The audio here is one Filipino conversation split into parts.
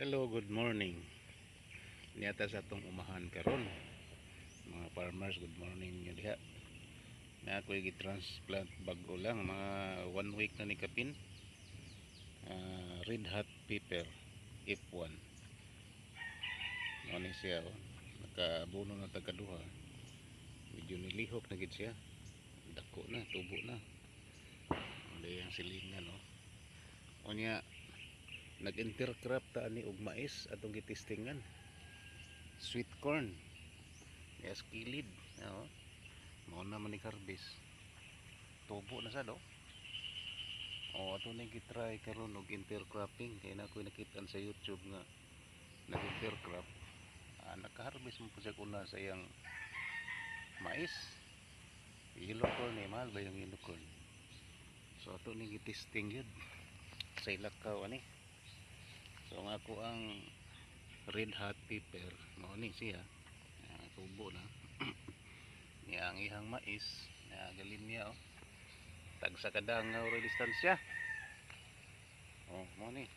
Hello, good morning. Niyata sa atong umahan karon. Mga farmers, good morning nyo diha. Na ako i-transplant bago lang mga 1 week na ni kapin. Red hot pepper F1. Ano siya oh. Nakabuno na tagaduha. Medyo nilihok na gid siya. Dako na, tubo na. Ano yung silingan oh. Onya nag-intercrop ta ani og mais atong gitistingan. Sweet corn. Yes, kilid. Oo. Mao na man harvest. Tubo na sa do. O ato na gitry karon og intercropping kay na ko nakita sa YouTube nga nag-intercrop. Naka-harvest mo po siya kuna sa iyang mais. Yellow corn eh, mahal ba yung yellow corn? So ato ni gitesting yun sa ilakaw ani. So nga ako ang red hot pepper mao ni siya. Tubo na. Yang ihang mais na galin niya oh. Tag sa kadang distansya. Oh, mo ni.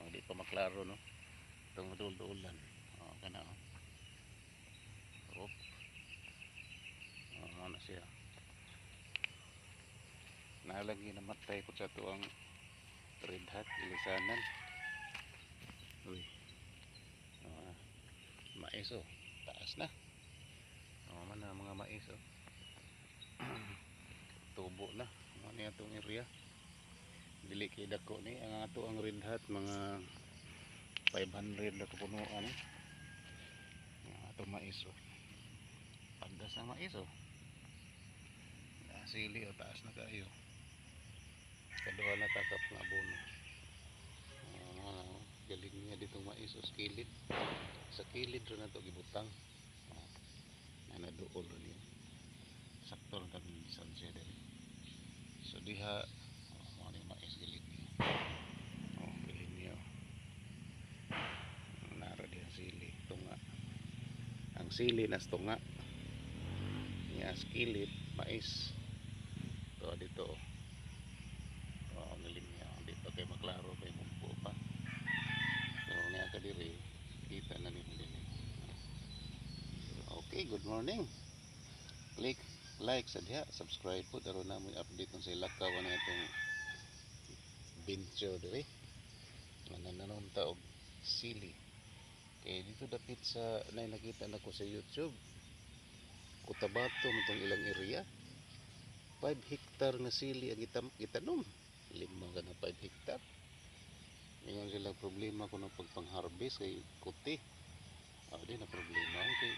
Oh, di pa maklaro no. Itong madul-dulan. Oh, kana oh. Oh. Oh, na siya. Nalagi namatay ko sa tuang red hot ilisanan. Uy. Oh, mais oh. Taas na. Oh, man na mga mais oh. Tubo na. Ano niya itong area. Dili kay dako ni ang ato ang red hot mga 500 na kapunuan eh. Ato mais oh. Pagdas ng mais oh. Sili oh, taas na kayo. Kaduha na takap na abono. Galing niya ditong mais oh, skilid. Sa kilid ro na to gibutang. Na duol ro niya. Sakto lang kami distansya diri. So diha mo ni mais galing niya. Oh, galing niya. Nara diha sili, tunga. Ang sili nas tunga. Niya skilid, mais. To dito. Oh, galing niya. Dito kay maklaro kay bumpo pa. So niya ka diri, kita na nimo din. Okay, good morning. Click like sa diha, subscribe po daron na mo update sa ilakaw na itong bencho diri. Nananon ta og sili. Kay dito dapit sa nakita nako sa YouTube. Cotabato itong ilang area. 5 hektar na sili ang itanom. Lima ka na 5 hektar. Ngayon sila problema ko ng pagpang-harvest kay kuti. Di na problema kay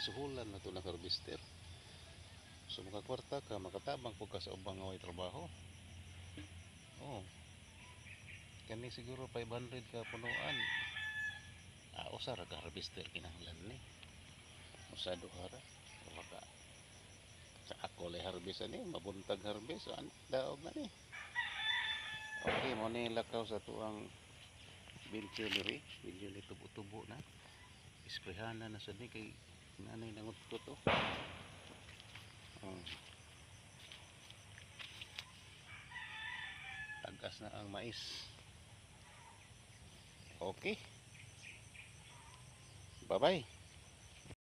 suhulan na ito na harvester. So makakwarta ka, makatabang po ka sa ubang away trabaho. Oh. Kani siguro 500 ka punuan. Usa ra ka harvester kinahanglan ni. Usa duha ra. Maka sa ako lay harvest ani, mabuntag harvest daog na ni. Okay, mo ni lakaw sa tuang bencho diri, medyo ni tubo-tubo na. Isprehan na sa ni kay nanay nangot ko to. Tagas na ang mais. Okay. Bye-bye.